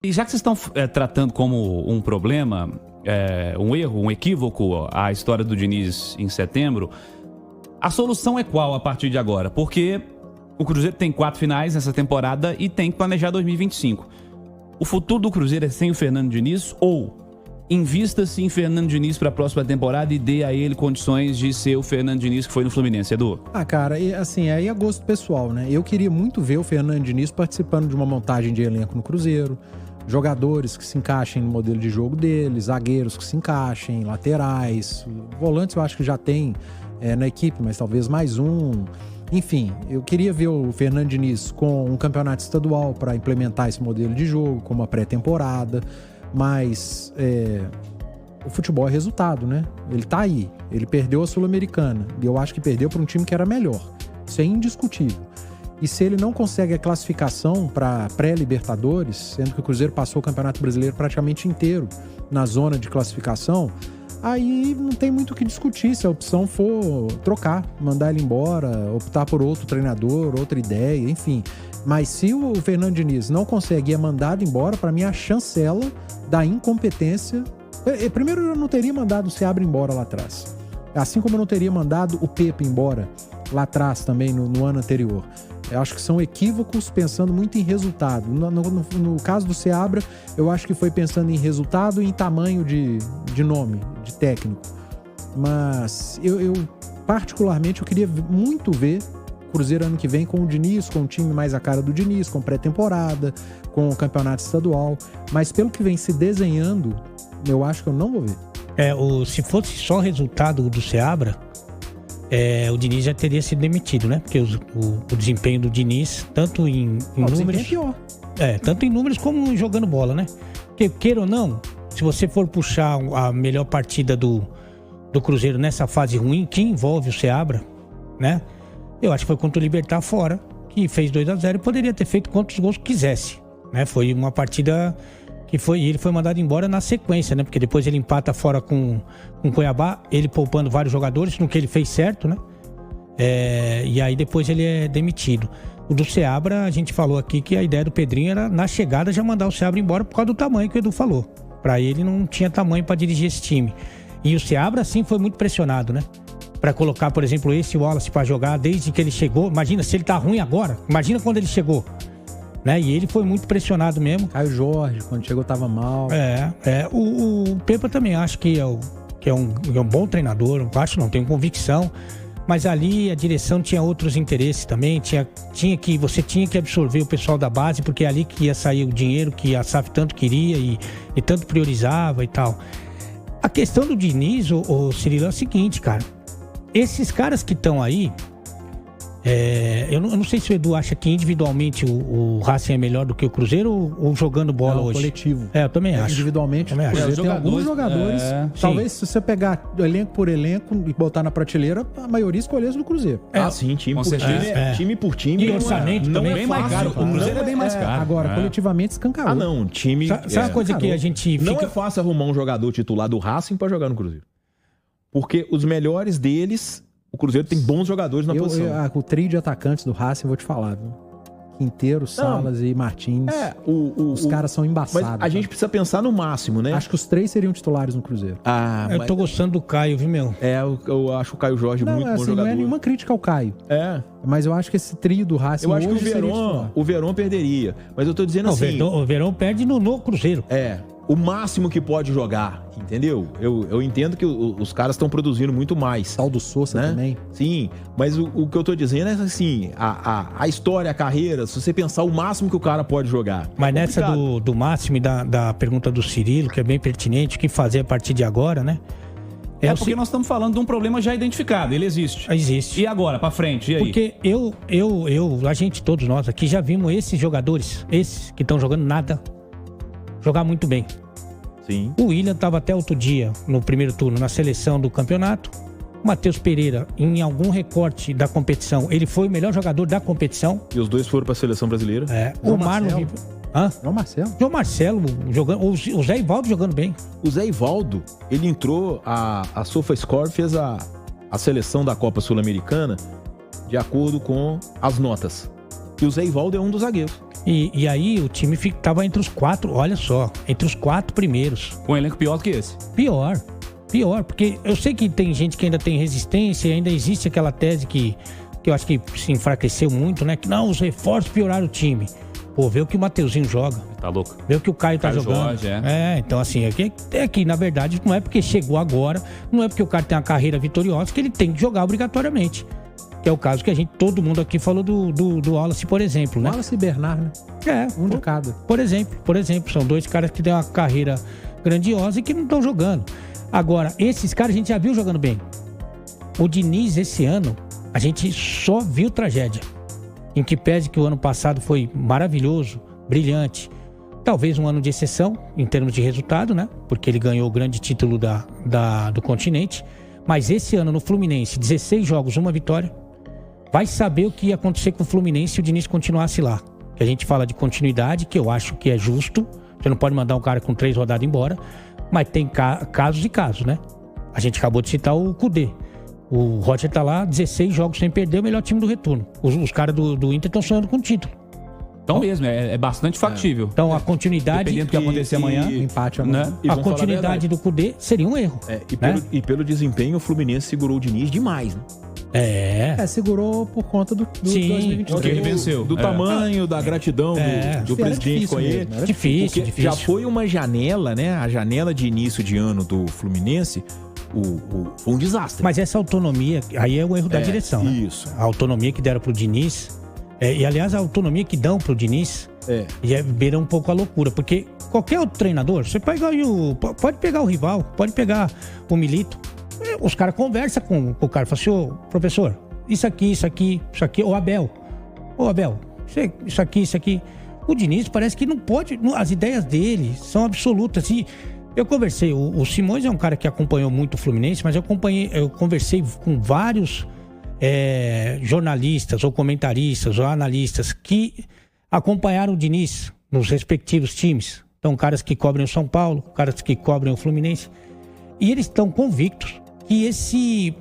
E já que vocês estão tratando como um problema, um erro, um equívoco, a história do Diniz em setembro, a solução é qual a partir de agora? Porque o Cruzeiro tem 4 finais nessa temporada e tem que planejar 2025. O futuro do Cruzeiro é sem o Fernando Diniz ou invista-se em Fernando Diniz para a próxima temporada e dê a ele condições de ser o Fernando Diniz que foi no Fluminense, Edu? Cara, assim, aí é gosto pessoal, né? Eu queria muito ver o Fernando Diniz participando de uma montagem de elenco no Cruzeiro, jogadores que se encaixem no modelo de jogo dele, zagueiros que se encaixem, laterais, volantes eu acho que já tem na equipe, mas talvez mais um. Enfim, eu queria ver o Fernando Diniz com um campeonato estadual para implementar esse modelo de jogo, com uma pré-temporada, mas o futebol é resultado, né? Ele tá aí, ele perdeu a Sul-Americana, e eu acho que perdeu para um time que era melhor, isso é indiscutível. E se ele não consegue a classificação para pré-Libertadores, sendo que o Cruzeiro passou o Campeonato Brasileiro praticamente inteiro na zona de classificação, aí não tem muito o que discutir se a opção for trocar, mandar ele embora, optar por outro treinador, outra ideia, enfim. Mas se o Fernando Diniz não consegue ir mandado embora, para mim a chancela da incompetência... Primeiro, eu não teria mandado o Seabra embora lá atrás. Assim como eu não teria mandado o Pepe embora lá atrás também, no ano anterior. Eu acho que são equívocos pensando muito em resultado. No caso do Seabra, eu acho que foi pensando em resultado e em tamanho de nome, de técnico. Mas eu particularmente, eu queria muito ver o Cruzeiro ano que vem com o Diniz, com um time mais a cara do Diniz, com pré-temporada, com o campeonato estadual. Mas pelo que vem se desenhando, eu acho que eu não vou ver. Se fosse só resultado do Seabra, o Diniz já teria sido demitido, né? Porque o desempenho do Diniz, tanto em números... É pior. Tanto em números como jogando bola, né? Porque, queira ou não, se você for puxar a melhor partida do Cruzeiro nessa fase ruim, que envolve o Seabra, né? Eu acho que foi contra o Libertad fora, que fez 2-0 e poderia ter feito quantos gols quisesse, né? Foi uma partida... ele foi mandado embora na sequência, né? Porque depois ele empata fora com Cuiabá, ele poupando vários jogadores, no que ele fez certo, né? E aí depois ele é demitido. O do Seabra, a gente falou aqui que a ideia do Pedrinho era, na chegada, já mandar o Seabra embora por causa do tamanho que o Edu falou. Pra ele não tinha tamanho pra dirigir esse time. E o Seabra, sim, foi muito pressionado, né? Pra colocar, por exemplo, esse Wallace pra jogar desde que ele chegou. Imagina, se ele tá ruim agora, imagina quando ele chegou. Né? E ele foi muito pressionado mesmo. Caio Jorge, quando chegou, tava mal. O Pepa também acho que é um bom treinador, não tenho convicção. Mas ali a direção tinha outros interesses também. Você tinha que absorver o pessoal da base, porque é ali que ia sair o dinheiro que a SAF tanto queria e tanto priorizava e tal. A questão do Diniz, o Cirilo, é o seguinte, cara. Esses caras que estão aí... Eu não sei se o Edu acha que individualmente o Racing é melhor do que o Cruzeiro ou jogando bola hoje. Coletivo. Eu também acho. Individualmente, também o Cruzeiro tem alguns jogadores. Talvez sim. Se você pegar elenco por elenco e botar na prateleira, a maioria escolheu do Cruzeiro. Sim, time por time. E orçamento também é bem mais caro. O Cruzeiro é bem mais caro. Agora, coletivamente escancarou. Não, time... Sabe uma coisa que a gente fica... Não é fácil arrumar um jogador titular do Racing pra jogar no Cruzeiro. Porque os melhores deles... O Cruzeiro tem bons jogadores na posição. O trio de atacantes do Racing, vou te falar, viu? Quinteiro, Salas e Martins. Os caras são embaçados. Mas a gente precisa pensar no máximo, né? Acho que os 3 seriam titulares no Cruzeiro. Eu tô gostando do Caio, viu, meu? Eu acho o Caio Jorge muito bom jogador. Não é nenhuma crítica ao Caio. Mas eu acho que esse trio do Racing eu acho que hoje o Verón perderia. Mas eu tô dizendo assim... O Verón perde no Cruzeiro. O máximo que pode jogar, entendeu? Eu entendo que os caras estão produzindo muito mais. Tal do Sousa, né? Também. Sim, mas o que eu tô dizendo é assim, a história, a carreira, se você pensar o máximo que o cara pode jogar. Mas nessa do máximo e da pergunta do Cirilo, que é bem pertinente, o que fazer a partir de agora, né? Porque nós estamos falando de um problema já identificado, ele existe. Existe. E agora, pra frente, e aí? Porque a gente, todos nós aqui, já vimos esses jogadores, esses que estão jogando nada, jogar muito bem. Sim. O William estava até outro dia, no primeiro turno, na seleção do campeonato. O Matheus Pereira, em algum recorte da competição, ele foi o melhor jogador da competição. E os dois foram para a seleção brasileira. O Marlon... João Marcelo. João Marcelo jogando, o Zé Ivaldo jogando bem. O Zé Ivaldo, ele entrou, a SofaScore fez a seleção da Copa Sul-Americana de acordo com as notas. E o Zé Ivaldo é um dos zagueiros. E aí o time tava entre os 4, olha só, entre os 4 primeiros. Um elenco pior do que esse. Pior, porque eu sei que tem gente que ainda tem resistência, ainda existe aquela tese que eu acho que se enfraqueceu muito, né? Que não, os reforços pioraram o time. Pô, vê o que o Mateuzinho joga. Tá louco. Vê o que o Caio tá jogando. Jorge, então assim, é que na verdade não é porque chegou agora, não é porque o cara tem uma carreira vitoriosa que ele tem que jogar obrigatoriamente. Que é o caso que todo mundo aqui falou do Wallace, por exemplo, né? Wallace e Bernard, né? Um de cada. Por exemplo, são 2 caras que têm uma carreira grandiosa e que não estão jogando. Agora, esses caras a gente já viu jogando bem. O Diniz, esse ano, a gente só viu tragédia. Em que pese que o ano passado foi maravilhoso, brilhante. Talvez um ano de exceção, em termos de resultado, né? Porque ele ganhou o grande título do continente. Mas esse ano no Fluminense, 16 jogos, 1 vitória. Vai saber o que ia acontecer com o Fluminense se o Diniz continuasse lá. Que a gente fala de continuidade, que eu acho que é justo. Você não pode mandar um cara com 3 rodadas embora. Mas tem casos e casos, né? A gente acabou de citar o Kudê. O Roger tá lá, 16 jogos sem perder, o melhor time do retorno. Os caras do Inter estão sonhando com o título. Então mesmo, é bastante factível. Então a continuidade... Dependendo do que acontecer amanhã. Empate amanhã. Né? A continuidade do Kudê seria um erro. E pelo desempenho, o Fluminense segurou o Diniz demais, né? Segurou por conta do Sim, 2023. porque ele venceu. Do tamanho, da gratidão do presidente com ele. Difícil. Já foi uma janela, né? A janela de início de ano do Fluminense foi um desastre. Mas essa autonomia, aí é o erro da direção, né? Isso. A autonomia que deram pro Diniz, e aliás a autonomia que dão pro Diniz, beira um pouco a loucura, porque qualquer outro treinador, você pode pegar o rival, pode pegar o Milito, os caras conversam com o cara, falam assim, ô professor, isso aqui, ô Abel, isso aqui. O Diniz parece que não pode, as ideias dele são absolutas. E eu conversei, o Simões é um cara que acompanhou muito o Fluminense, mas eu conversei com vários jornalistas, ou comentaristas, ou analistas que acompanharam o Diniz nos respectivos times. Então, caras que cobrem o São Paulo, caras que cobrem o Fluminense. E eles estão convictos que esse...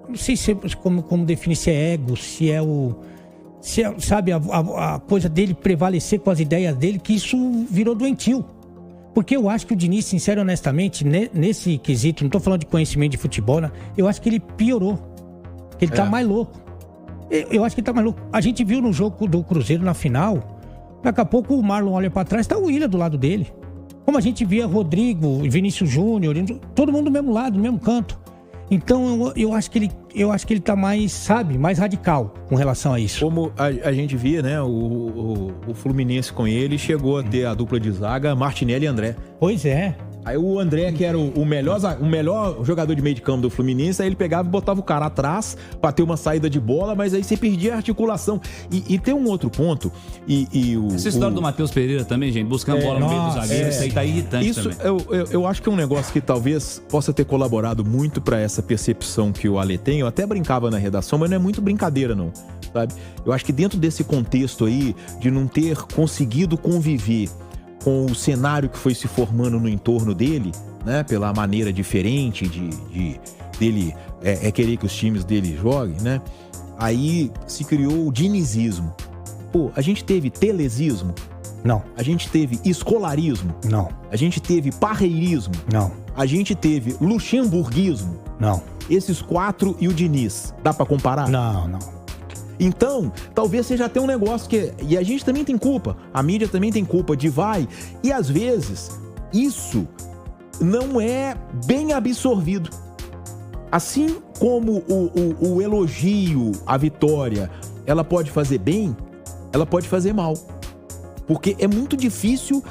Não sei como definir, se é ego, se é sabe, a coisa dele prevalecer com as ideias dele, que isso virou doentio. Porque eu acho que o Diniz, sincero e honestamente, nesse quesito, não tô falando de conhecimento de futebol, né? Eu acho que ele piorou. Que ele tá mais louco. Eu acho que ele tá mais louco. A gente viu no jogo do Cruzeiro na final, daqui a pouco o Marlon olha pra trás, tá o Willian do lado dele. Como a gente via Rodrigo, Vinícius Júnior, todo mundo do mesmo lado, do mesmo canto. Então eu acho que ele tá mais radical com relação a isso. Como a gente via, né, o Fluminense com ele chegou a ter a dupla de zaga Martinelli e André. Pois é. Aí o André, que era o melhor jogador de meio de campo do Fluminense, aí ele pegava e botava o cara atrás pra ter uma saída de bola, mas aí você perdia a articulação. E tem um outro ponto. Essa história do Matheus Pereira também, gente, buscando bola no meio dos zagueiros, isso aí tá irritante isso também. Eu acho que é um negócio que talvez possa ter colaborado muito pra essa percepção que o Ale tem. Eu até brincava na redação, mas não é muito brincadeira, não. Sabe? Eu acho que dentro desse contexto aí, de não ter conseguido conviver com o cenário que foi se formando no entorno dele, né, pela maneira diferente dele querer que os times dele joguem, né, aí se criou o dinizismo. Pô, a gente teve telesismo? Não. A gente teve escolarismo? Não. A gente teve parreirismo? Não. A gente teve luxemburguismo? Não. Esses 4 e o Diniz, dá pra comparar? Não. Então, talvez seja até um negócio que... E a gente também tem culpa. A mídia também tem culpa de E às vezes, isso não é bem absorvido. Assim como o elogio, a vitória, ela pode fazer bem, ela pode fazer mal. Porque é muito difícil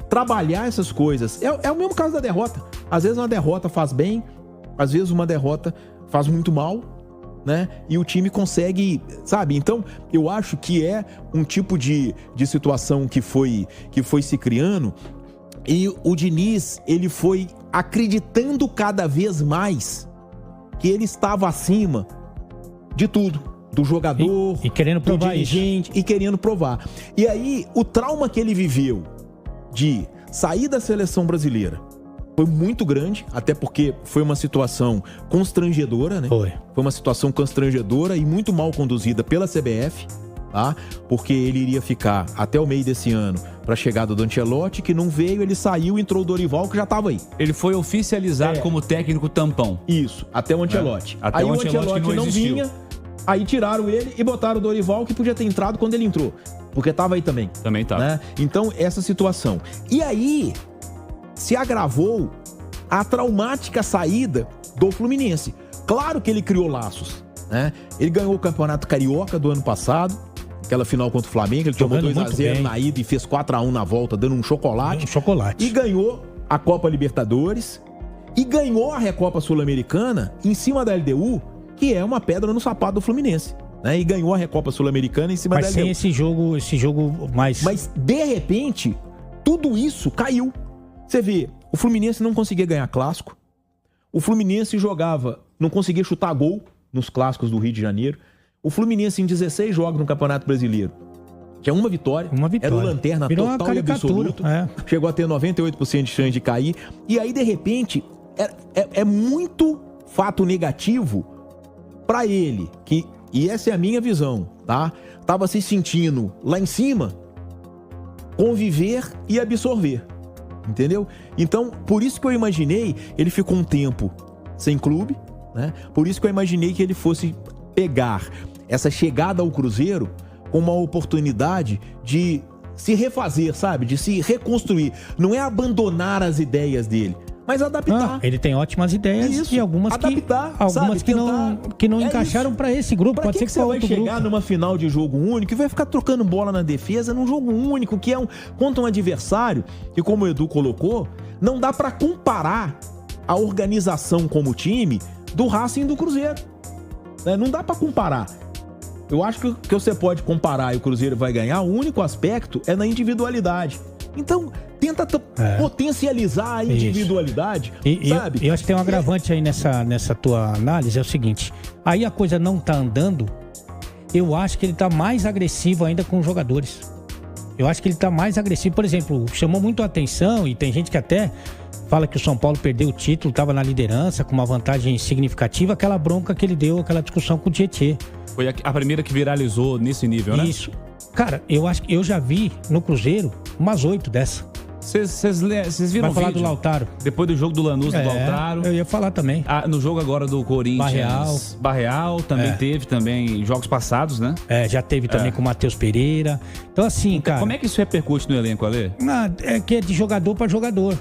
trabalhar essas coisas. É o mesmo caso da derrota. Às vezes uma derrota faz bem, às vezes uma derrota faz muito mal, né? E o time consegue, sabe? Então, eu acho que é um tipo de situação que foi se criando, e o Diniz, ele foi acreditando cada vez mais que ele estava acima de tudo, do jogador, e querendo provar do dirigente, e querendo provar. E aí, o trauma que ele viveu de sair da seleção brasileira foi muito grande, até porque foi uma situação constrangedora, né? Foi uma situação constrangedora e muito mal conduzida pela CBF, tá? Porque ele iria ficar até o meio desse ano para a chegada do Ancelotti, que não veio, ele saiu, entrou o Dorival, que já estava aí. Ele foi oficializado como técnico tampão. Isso, até o Ancelotti. Até aí o o Ancelotti Ancelotti que não existiu. vinha, aí tiraram ele e botaram o Dorival, que podia ter entrado quando ele entrou, porque estava aí também. Também tá. Né? Então, essa situação. E aí, se agravou a traumática saída do Fluminense. Claro que ele criou laços, né? Ele ganhou o Campeonato Carioca do ano passado, aquela final contra o Flamengo, ele tomou 2-0 na ida e fez 4-1 na volta, dando um chocolate. E ganhou a Copa Libertadores e ganhou a Recopa Sul-Americana em cima da LDU, que é uma pedra no sapato do Fluminense. Né? E ganhou a Recopa Sul-Americana em cima da LDU. Mas sem esse jogo mais... Mas, de repente, tudo isso caiu. Você vê, o Fluminense não conseguia ganhar clássico. O Fluminense jogava, não conseguia chutar gol nos clássicos do Rio de Janeiro. O Fluminense, em 16 jogos no Campeonato Brasileiro, tinha uma vitória. Era o lanterna total e absoluto. Chegou a ter 98% de chance de cair. E aí, de repente, é muito fato negativo para ele, e essa é a minha visão, tá? Tava se sentindo lá em cima, conviver e absorver. Entendeu? Então, por isso que eu imaginei, ele ficou um tempo sem clube, né? Por isso que eu imaginei que ele fosse pegar essa chegada ao Cruzeiro com uma oportunidade de se refazer, sabe? De se reconstruir. Não é abandonar as ideias dele, mas adaptar. Ele tem ótimas ideias isso, e algumas que não encaixaram para esse grupo. Pra Pode ser que você vai chegar numa final de jogo único e vai ficar trocando bola na defesa num jogo único, que é contra um adversário que, como o Edu colocou, não dá para comparar a organização como time do Racing e do Cruzeiro. Não dá para comparar. Eu acho que você pode comparar e o Cruzeiro vai ganhar, o único aspecto é na individualidade. Então, tenta potencializar a individualidade, sabe? Eu acho que tem um agravante aí nessa tua análise, é o seguinte, aí a coisa não tá andando, eu acho que ele tá mais agressivo ainda com os jogadores. Eu acho que ele tá mais agressivo, por exemplo, chamou muito a atenção, e tem gente que até fala que o São Paulo perdeu o título, tava na liderança, com uma vantagem significativa, aquela bronca que ele deu, aquela discussão com o Tietê. Foi a primeira que viralizou nesse nível, né? Isso. Cara, eu acho que eu já vi no Cruzeiro umas 8 dessa. Vocês viram Vai falar do Lautaro. Depois do jogo do Lanús, do Lautaro. Eu ia falar também. No jogo agora do Corinthians. Barreal também teve também jogos passados, né? Já teve também com o Matheus Pereira. Então assim, cara... Como é que isso repercute no elenco, Ale? É que é de jogador para jogador.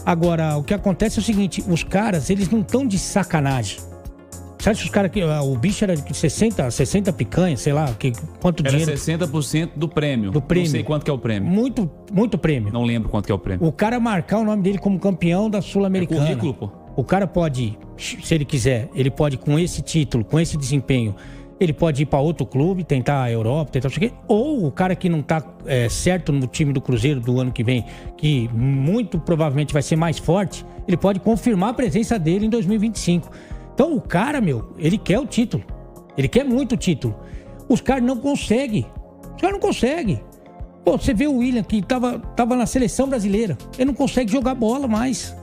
Agora, o que acontece é o seguinte, os caras, eles não estão de sacanagem. Sabe se os caras que o bicho era de 60 picanhas, sei lá, quanto dinheiro... Era 60% do prêmio. Do prêmio. Não sei quanto que é o prêmio. Muito prêmio. Não lembro quanto que é o prêmio. O cara marcar o nome dele como campeão da Sul-Americana. É currículo, pô. O cara pode, se ele quiser, ele pode com esse título, com esse desempenho, ele pode ir para outro clube, tentar a Europa, tentar o quê. Ou o cara que não tá certo no time do Cruzeiro do ano que vem, que muito provavelmente vai ser mais forte, ele pode confirmar a presença dele em 2025. Então o cara, ele quer o título. Ele quer muito o título. Os caras não conseguem. Os caras não conseguem. Pô, você vê o William que tava na seleção brasileira. Ele não consegue jogar bola mais.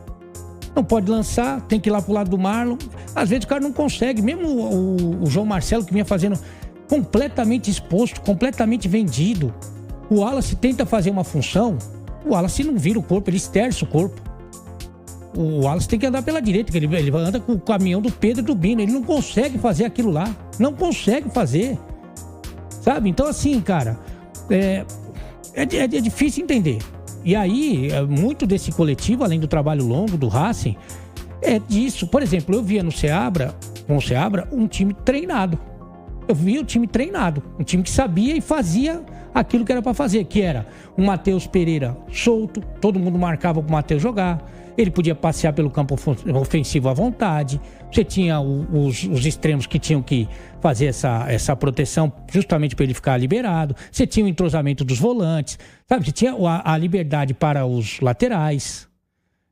Não pode lançar, tem que ir lá pro lado do Marlon. Às vezes o cara não consegue. Mesmo o João Marcelo, que vinha fazendo completamente exposto, completamente vendido. O Wallace tenta fazer uma função, o Wallace não vira o corpo, ele esterça o corpo. O Wallace tem que andar pela direita, que ele anda com o caminhão do Pedro e do Bino. Ele não consegue fazer aquilo lá. Não consegue fazer. Sabe? Então, assim, cara, é difícil entender. E aí, muito desse coletivo, além do trabalho longo do Racing, é disso. Por exemplo, eu via com o Seabra, um time treinado. Eu via o time treinado. Um time que sabia e fazia aquilo que era pra fazer, que era o Matheus Pereira solto, todo mundo marcava pro Matheus jogar. Ele podia passear pelo campo ofensivo à vontade. Você tinha os extremos que tinham que fazer essa proteção justamente para ele ficar liberado. Você tinha o entrosamento dos volantes. Sabe? Você tinha a liberdade para os laterais.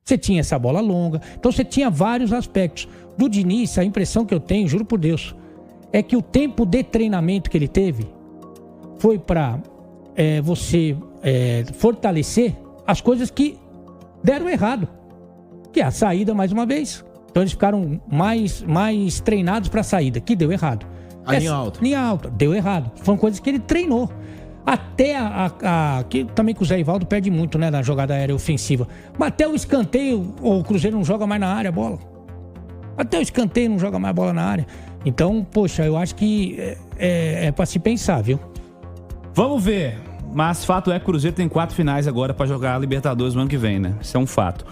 Você tinha essa bola longa. Então você tinha vários aspectos. Do Diniz, a impressão que eu tenho, juro por Deus, é que o tempo de treinamento que ele teve foi para você fortalecer as coisas que deram errado. Que é a saída, mais uma vez. Então eles ficaram mais treinados para a saída, que deu errado. A linha alta. Linha alta. Deu errado. Foram coisas que ele treinou. Até que também que o Zé Ivaldo perde muito, né, na jogada aérea ofensiva. Mas até o escanteio, o Cruzeiro não joga mais na área a bola. Até o escanteio não joga mais bola na área. Então, poxa, eu acho que é pra se pensar, viu? Vamos ver. Mas fato é que o Cruzeiro tem 4 finais agora pra jogar a Libertadores no ano que vem, né? Isso é um fato.